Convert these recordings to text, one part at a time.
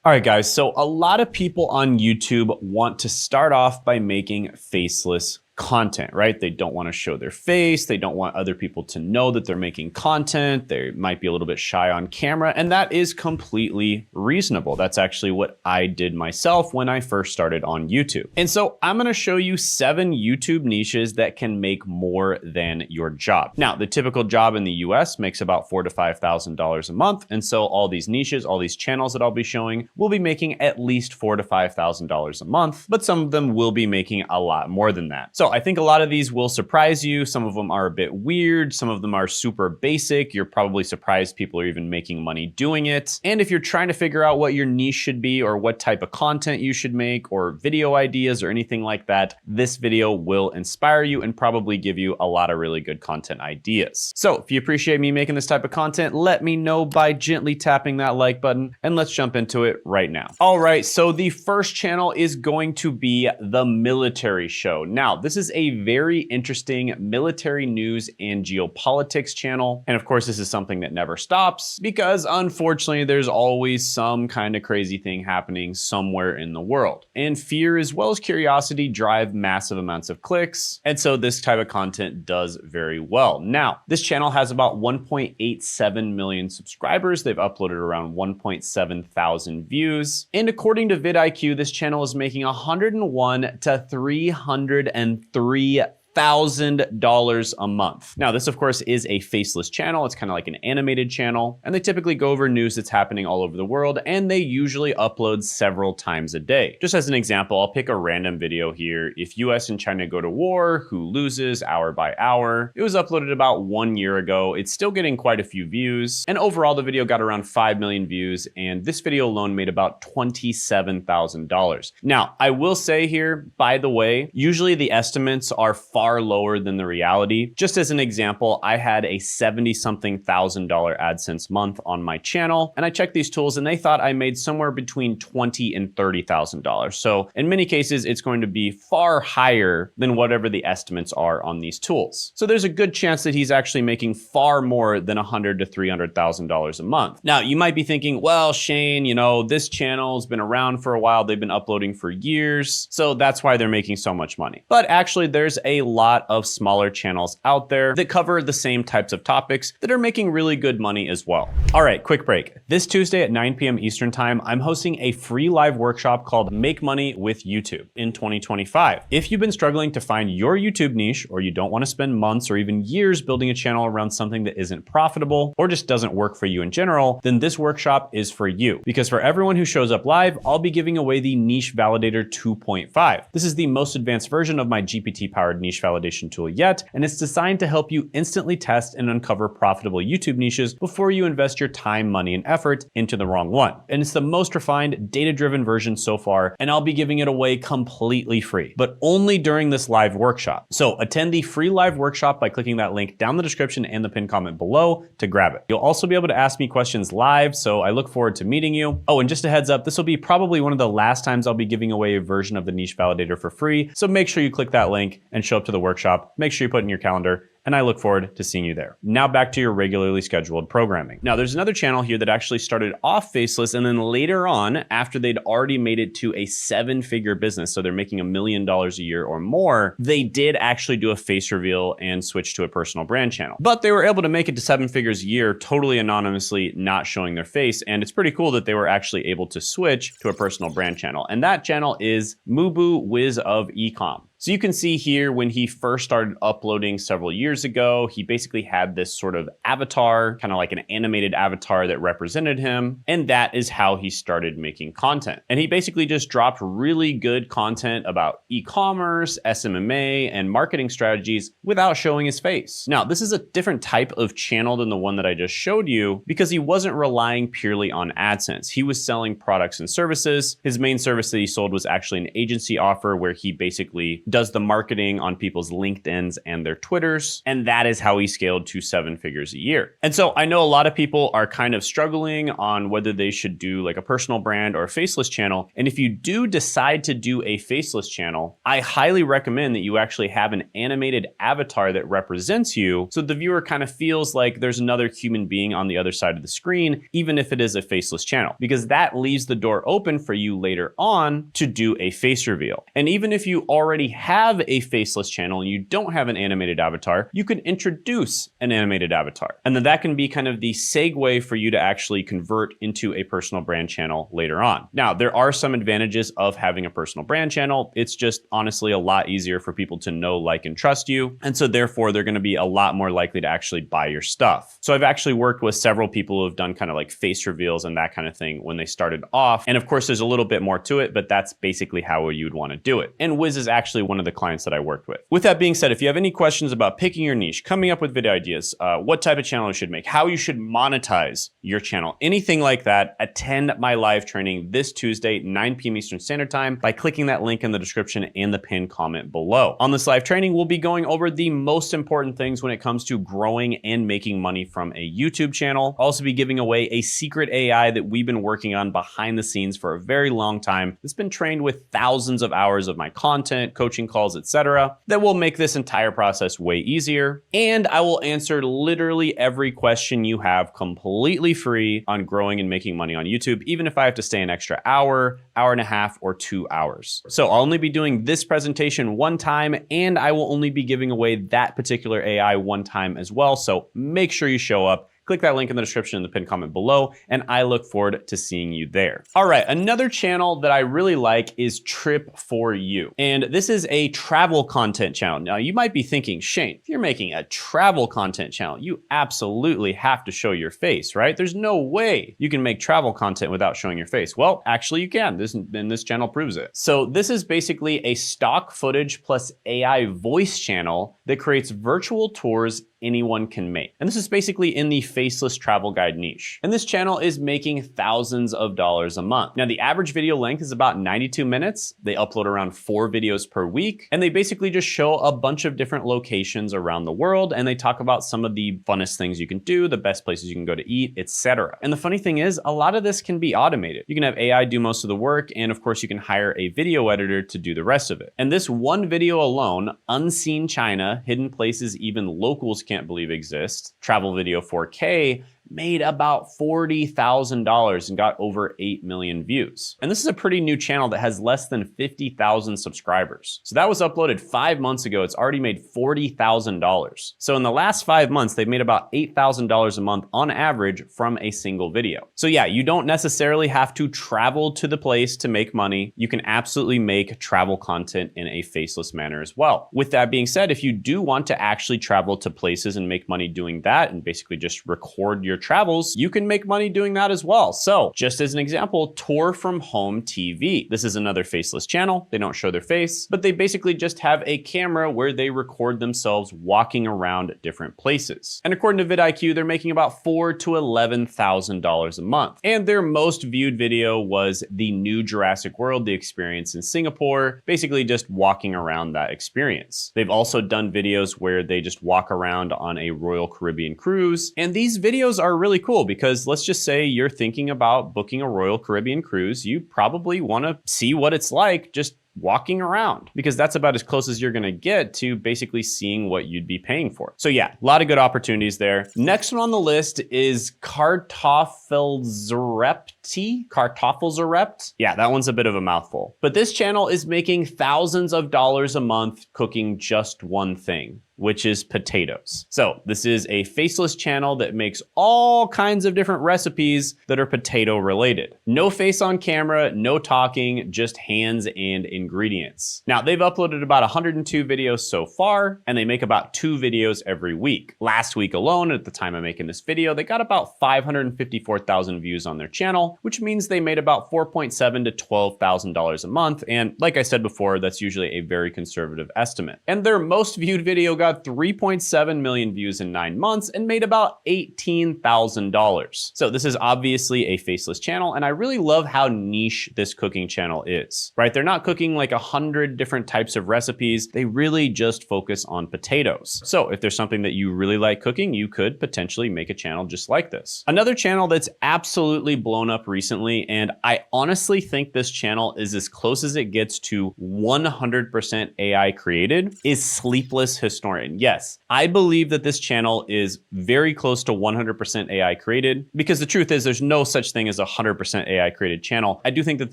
All right, guys, so a lot of people on YouTube want to start off by making faceless content, right? They don't want to show their face. They don't want other people to know that they're making content. They might be a little bit shy on camera, and that is completely reasonable. That's actually what I did myself when I first started on YouTube. And so I'm going to show you 7 YouTube niches that can make more than your job. Now, the typical job in the US makes about $4,000 to $5,000 a month. And so all these niches, all these channels that I'll be showing will be making at least $4,000 to $5,000 a month, but some of them will be making a lot more than that. So I think a lot of these will surprise you. Some of them are a bit weird. Some of them are super basic. You're probably surprised people are even making money doing it. And if you're trying to figure out what your niche should be or what type of content you should make or video ideas or anything like that, this video will inspire you and probably give you a lot of really good content ideas. So if you appreciate me making this type of content, let me know by gently tapping that like button, and let's jump into it right now. All right, so the first channel is going to be The Military Show. Now, this is a very interesting military news and geopolitics channel. And of course, this is something that never stops because unfortunately, there's always some kind of crazy thing happening somewhere in the world. And fear as well as curiosity drive massive amounts of clicks. And so this type of content does very well. Now, this channel has about 1.87 million subscribers. They've uploaded around 1.7 thousand views. And according to vidIQ, this channel is making $101 to $303,000 a month. Now, this of course is a faceless channel. It's kind of like an animated channel, and they typically go over news that's happening all over the world, and they usually upload several times a day. Just as an example, I'll pick a random video here. If US and China go to war, who loses hour by hour? It was uploaded about 1 year ago. It's still getting quite a few views, and overall the video got around 5 million views, and this video alone made about $27,000. Now, I will say here, by the way, usually the estimates are far lower than the reality. Just as an example, I had a $70-something thousand AdSense month on my channel, and I checked these tools and they thought I made somewhere between $20,000 and $30,000. So in many cases, it's going to be far higher than whatever the estimates are on these tools. So there's a good chance that he's actually making far more than $100,000 to $300,000 a month. Now, you might be thinking, well, Shane, you know, this channel's been around for a while. They've been uploading for years, so that's why they're making so much money. But actually, there's a lot of smaller channels out there that cover the same types of topics that are making really good money as well. All right, quick break. This Tuesday at 9 p.m. Eastern Time, I'm hosting a free live workshop called Make Money with YouTube in 2025. If you've been struggling to find your YouTube niche, or you don't want to spend months or even years building a channel around something that isn't profitable or just doesn't work for you in general, then this workshop is for you. Because for everyone who shows up live, I'll be giving away the Niche Validator 2.5. This is the most advanced version of my GPT-powered niche validation tool yet, and it's designed to help you instantly test and uncover profitable YouTube niches before you invest your time, money, and effort into the wrong one. And it's the most refined, data-driven version so far, and I'll be giving it away completely free, but only during this live workshop. So attend the free live workshop by clicking that link down the description and the pinned comment below to grab it. You'll also be able to ask me questions live, so I look forward to meeting you. Oh, and just a heads up, this will be probably one of the last times I'll be giving away a version of the Niche Validator for free, so make sure you click that link and show up to the workshop. Make sure you put it in your calendar, and I look forward to seeing you there. Now back to your regularly scheduled programming. Now there's another channel here that actually started off faceless, and then later on, after they'd already made it to a 7-figure business, so they're making $1 million a year or more, they did actually do a face reveal and switch to a personal brand channel. But they were able to make it to 7 figures a year totally anonymously, not showing their face, and it's pretty cool that they were actually able to switch to a personal brand channel. And that channel is Mubu Wiz of Ecom. So you can see here when he first started uploading several years ago, he basically had this sort of avatar, kind of like an animated avatar that represented him. And that is how he started making content. And he basically just dropped really good content about e-commerce, SMMA, and marketing strategies without showing his face. Now, this is a different type of channel than the one that I just showed you because he wasn't relying purely on AdSense. He was selling products and services. His main service that he sold was actually an agency offer where he basically does the marketing on people's LinkedIns and their Twitters. And that is how he scaled to 7 figures a year. And so I know a lot of people are kind of struggling on whether they should do like a personal brand or a faceless channel. And if you do decide to do a faceless channel, I highly recommend that you actually have an animated avatar that represents you, so the viewer kind of feels like there's another human being on the other side of the screen, even if it is a faceless channel, because that leaves the door open for you later on to do a face reveal. And even if you already have a faceless channel and you don't have an animated avatar, you can introduce an animated avatar. And then that can be kind of the segue for you to actually convert into a personal brand channel later on. Now, there are some advantages of having a personal brand channel. It's just honestly a lot easier for people to know, like, and trust you. And so therefore, they're going to be a lot more likely to actually buy your stuff. So I've actually worked with several people who have done kind of like face reveals and that kind of thing when they started off. And of course, there's a little bit more to it, but that's basically how you would want to do it. And Wiz is actually one of the clients that I worked with. With that being said, if you have any questions about picking your niche, coming up with video ideas, what type of channel you should make, how you should monetize your channel, anything like that, attend my live training this Tuesday, 9 p.m. Eastern Standard Time by clicking that link in the description and the pinned comment below. On this live training, we'll be going over the most important things when it comes to growing and making money from a YouTube channel. I'll also be giving away a secret AI that we've been working on behind the scenes for a very long time. It's been trained with thousands of hours of my content, coaching calls, etc. that will make this entire process way easier. And I will answer literally every question you have completely free on growing and making money on YouTube, even if I have to stay an extra hour, hour and a half, or 2 hours. So I'll only be doing this presentation one time, and I will only be giving away that particular AI one time as well. So make sure you show up. Click that link in the description in the pinned comment below, and I look forward to seeing you there. All right, another channel that I really like is Trip4U. And this is a travel content channel. Now, you might be thinking, Shane, if you're making a travel content channel, you absolutely have to show your face, right? There's no way you can make travel content without showing your face. Well, actually you can, and this channel proves it. So this is basically a stock footage plus AI voice channel that creates virtual tours anyone can make. And this is basically in the faceless travel guide niche. And this channel is making thousands of dollars a month. Now, the average video length is about 92 minutes. They upload around 4 videos per week, and they basically just show a bunch of different locations around the world, and they talk about some of the funnest things you can do, the best places you can go to eat, etc. And the funny thing is, a lot of this can be automated. You can have AI do most of the work, and of course, you can hire a video editor to do the rest of it. And this one video alone, Unseen China, Hidden Places Even Locals Can't Believe Exist, travel video 4K, made about $40,000 and got over 8 million views. And this is a pretty new channel that has less than 50,000 subscribers. So that was uploaded 5 months ago. It's already made $40,000. So in the last 5 months, they've made about $8,000 a month on average from a single video. So yeah, you don't necessarily have to travel to the place to make money. You can absolutely make travel content in a faceless manner as well. With that being said, if you do want to actually travel to places and make money doing that and basically just record your travels, you can make money doing that as well. So just as an example, Tour from Home TV. This is another faceless channel. They don't show their face, but they basically just have a camera where they record themselves walking around different places. And according to vidIQ, they're making about $4,000 to $11,000 a month. And their most viewed video was the new Jurassic World, the experience in Singapore, basically just walking around that experience. They've also done videos where they just walk around on a Royal Caribbean cruise. And these videos are really cool because let's just say you're thinking about booking a Royal Caribbean cruise. You probably want to see what it's like just walking around, because that's about as close as you're going to get to basically seeing what you'd be paying for. So yeah, a lot of good opportunities there. Next one on the list is Kartoffelzerept. Yeah, that one's a bit of a mouthful. But this channel is making thousands of dollars a month cooking just one thing, which is potatoes. So this is a faceless channel that makes all kinds of different recipes that are potato related. No face on camera, no talking, just hands and ingredients. Now, they've uploaded about 102 videos so far, and they make about 2 videos every week. Last week alone, at the time of making this video, they got about 554,000 views on their channel, channel, which means they made about $4.7 to $12,000 a month. And like I said before, that's usually a very conservative estimate. And their most viewed video got 3.7 million views in 9 months and made about $18,000. So this is obviously a faceless channel, and I really love how niche this cooking channel is, right? They're not cooking like 100 different types of recipes. They really just focus on potatoes. So if there's something that you really like cooking, you could potentially make a channel just like this. Another channel that's absolutely blown up recently, and I honestly think this channel is as close as it gets to 100% AI created, is Sleepless Historian. Yes, I believe that this channel is very close to 100% AI created, because the truth is there's no such thing as a 100% AI created channel. I do think that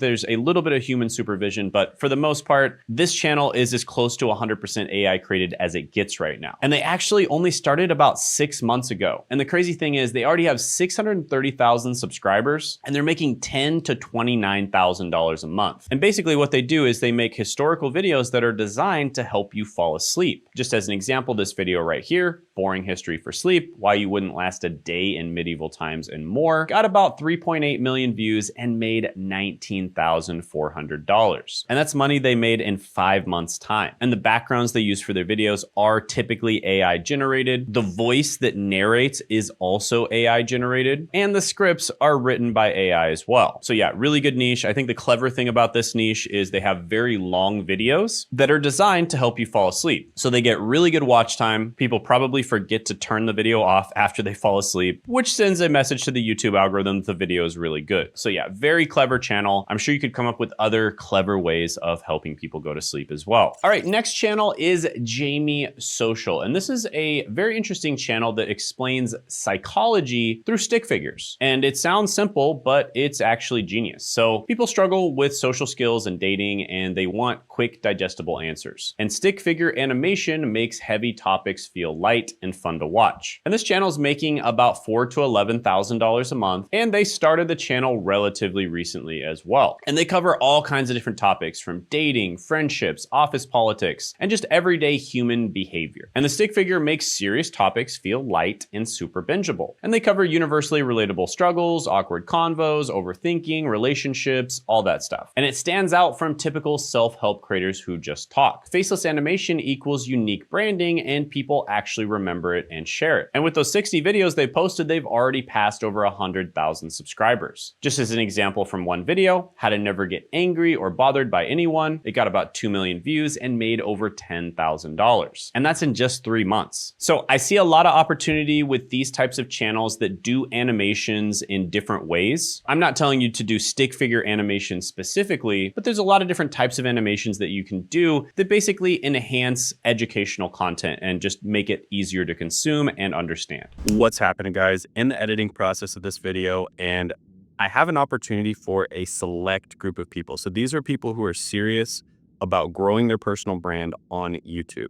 there's a little bit of human supervision, but for the most part, this channel is as close to 100% AI created as it gets right now. And they actually only started about 6 months ago. And the crazy thing is they already have 630,000 subscribers, and they're making $10,000 to $29,000 a month. And basically what they do is they make historical videos that are designed to help you fall asleep. Just as an example, this video right here, Boring History for Sleep, Why You Wouldn't Last a Day in Medieval Times and More, got about 3.8 million views and made $19,400. And that's money they made in 5 months' time. And the backgrounds they use for their videos are typically AI generated. The voice that narrates is also AI generated, and the scripts are written by AI as well. So yeah, really good niche. I think the clever thing about this niche is they have very long videos that are designed to help you fall asleep. So they get really good watch time. People probably forget to turn the video off after they fall asleep, which sends a message to the YouTube algorithm that the video is really good. So yeah, very clever channel. I'm sure you could come up with other clever ways of helping people go to sleep as well. All right, next channel is Jamie Social. And this is a very interesting channel that explains psychology through stick figures. And it sounds simple, but it's actually genius. So people struggle with social skills and dating, and they want quick, digestible answers. And stick figure animation makes heavy topics feel light and fun to watch. And this channel is making about $4,000 to $11,000 a month, and they started the channel relatively recently as well. And they cover all kinds of different topics, from dating, friendships, office politics, and just everyday human behavior. And the stick figure makes serious topics feel light and super bingeable. And they cover universally relatable struggles, awkward convos, overthinking, relationships, all that stuff. And it stands out from typical self-help creators who just talk. Faceless animation equals unique branding, and people actually remember it and share it. And with those 60 videos they posted, they've already passed over 100,000 subscribers. Just as an example from one video, How to Never Get Angry or Bothered by Anyone, it got about 2 million views and made over $10,000. And that's in just 3 months. So I see a lot of opportunity with these types of channels that do animations in different ways. I'm not telling you to do stick figure animation specifically, but there's a lot of different types of animations that you can do that basically enhance educational content and just make it easier to consume and understand. What's happening, guys? In the editing process of this video, and I have an opportunity for a select group of people. So these are people who are serious about growing their personal brand on YouTube.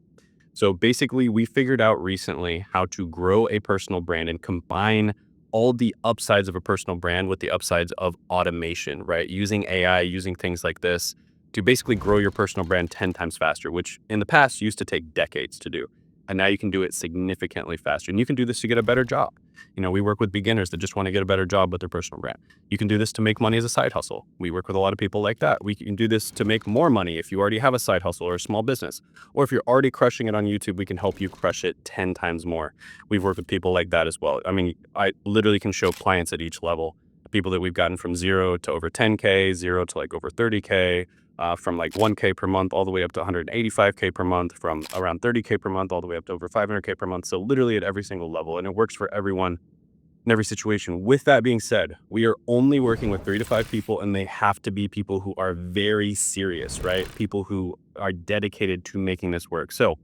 So basically, we figured out recently how to grow a personal brand and combine all the upsides of a personal brand with the upsides of automation, right? Using AI, using things like this to basically grow your personal brand 10 times faster, which in the past used to take decades to do. And now you can do it significantly faster. And you can do this to get a better job. You know, we work with beginners that just want to get a better job with their personal brand. You can do this to make money as a side hustle. We work with a lot of people like that. We can do this to make more money if you already have a side hustle or a small business. Or if you're already crushing it on YouTube, we can help you crush it 10 times more. We've worked with people like that as well. I mean, I literally can show clients at each level. People that we've gotten from 0 to over 10K, 0 to like over 30K, from like 1K per month all the way up to 185K per month, from around 30K per month all the way up to over 500K per month. So literally at every single level, and it works for everyone in every situation. With that being said, we are only working with 3 to 5 people, and they have to be people who are very serious, right? People who are dedicated to making this work. So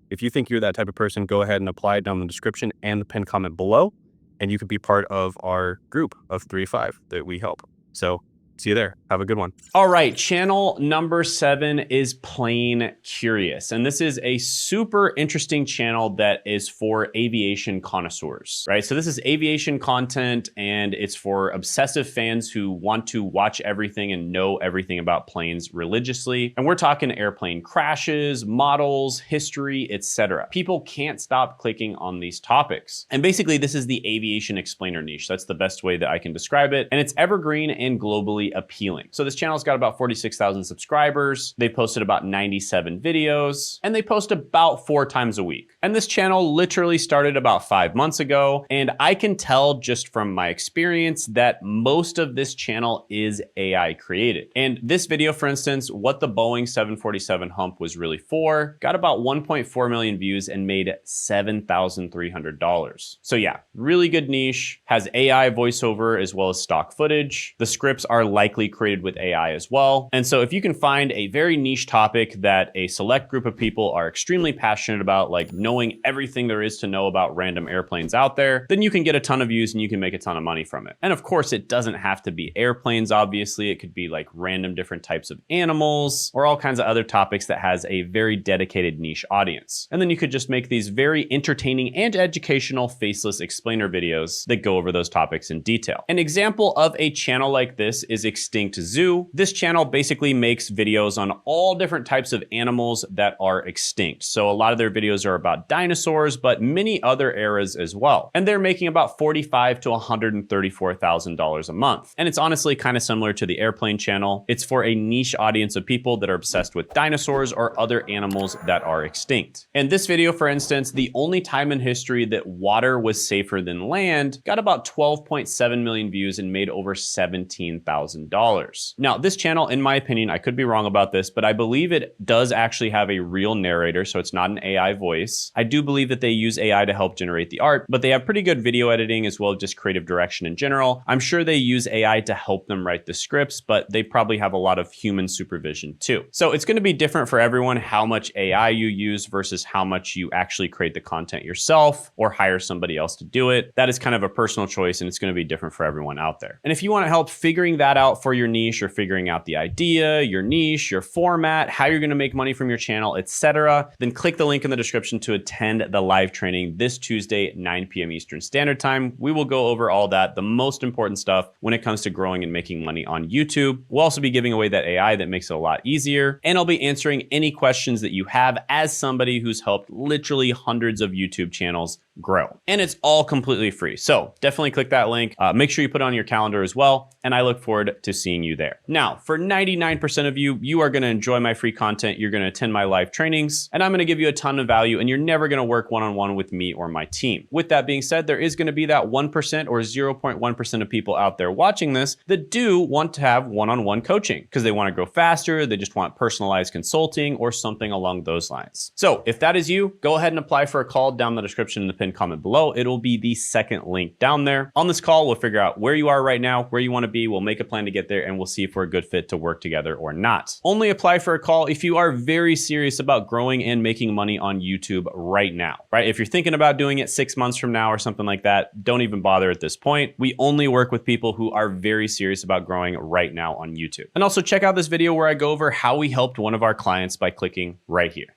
if you think you're that type of person, go ahead and apply it down in the description and the pinned comment below, and you could be part of our group of 3 to 5 that we help. So See you there. Have a good one. All right, channel number 7 is Plain Curious. And this is a super interesting channel that is for aviation connoisseurs, right? So this is aviation content, and it's for obsessive fans who want to watch everything and know everything about planes religiously. And we're talking airplane crashes, models, history, etc. People can't stop clicking on these topics. And basically, this is the aviation explainer niche. That's the best way that I can describe it. And it's evergreen and globally appealing. So this channel's got about 46,000 subscribers. They posted about 97 videos, and they post about 4 times a week. And this channel literally started about 5 months ago. And I can tell just from my experience that most of this channel is AI created. And this video, for instance, what the Boeing 747 hump was really for, got about 1.4 million views and made $7,300. So yeah, really good niche, has AI voiceover as well as stock footage. The scripts are likely created with AI as well. And so if you can find a very niche topic that a select group of people are extremely passionate about, like knowing everything there is to know about random airplanes out there, then you can get a ton of views and you can make a ton of money from it. And of course, it doesn't have to be airplanes, obviously. It could be like random different types of animals or all kinds of other topics that has a very dedicated niche audience. And then you could just make these very entertaining and educational faceless explainer videos that go over those topics in detail. An example of a channel like this is Extinct Zoo. This channel basically makes videos on all different types of animals that are extinct. So a lot of their videos are about dinosaurs, but many other eras as well. And they're making about $45,000 to $134,000 a month. And it's honestly kind of similar to the airplane channel. It's for a niche audience of people that are obsessed with dinosaurs or other animals that are extinct. In this video, for instance, the only time in history that water was safer than land got about 12.7 million views and made over $17,000. Now, this channel, in my opinion, I could be wrong about this, but I believe it does actually have a real narrator, so it's not an AI voice. I do believe that they use AI to help generate the art, but they have pretty good video editing as well as just creative direction in general. I'm sure they use AI to help them write the scripts, but they probably have a lot of human supervision too. So it's going to be different for everyone how much AI you use versus how much you actually create the content yourself or hire somebody else to do it. That is kind of a personal choice, and it's going to be different for everyone out there. And if you want to help figuring that out for your niche or figuring out the idea, your niche, your format, how you're going to make money from your channel, etc., then click the link in the description to attend the live training this Tuesday at 9 p.m. Eastern Standard Time. We will go over all that, the most important stuff when it comes to growing and making money on YouTube. We'll also be giving away that AI that makes it a lot easier. And I'll be answering any questions that you have as somebody who's helped literally hundreds of YouTube channels grow. And it's all completely free. So definitely click that link. Make sure you put it on your calendar as well. And I look forward to seeing you there. Now, for 99% of you, you are going to enjoy my free content. You're going to attend my live trainings, and I'm going to give you a ton of value, and you're never going to work one-on-one with me or my team. With that being said, there is going to be that 1% or 0.1% of people out there watching this that do want to have one-on-one coaching because they want to grow faster. They just want personalized consulting or something along those lines. So if that is you, go ahead and apply for a call down in the description in the pinned comment below. It'll be the second link down there. On this call, we'll figure out where you are right now, where you want to be. We'll make a plan to get there, and we'll see if we're a good fit to work together or not. Only apply for a call if you are very serious about growing and making money on YouTube right now, right? If you're thinking about doing it 6 months from now or something like that, don't even bother at this point. We only work with people who are very serious about growing right now on YouTube. And also check out this video where I go over how we helped one of our clients by clicking right here.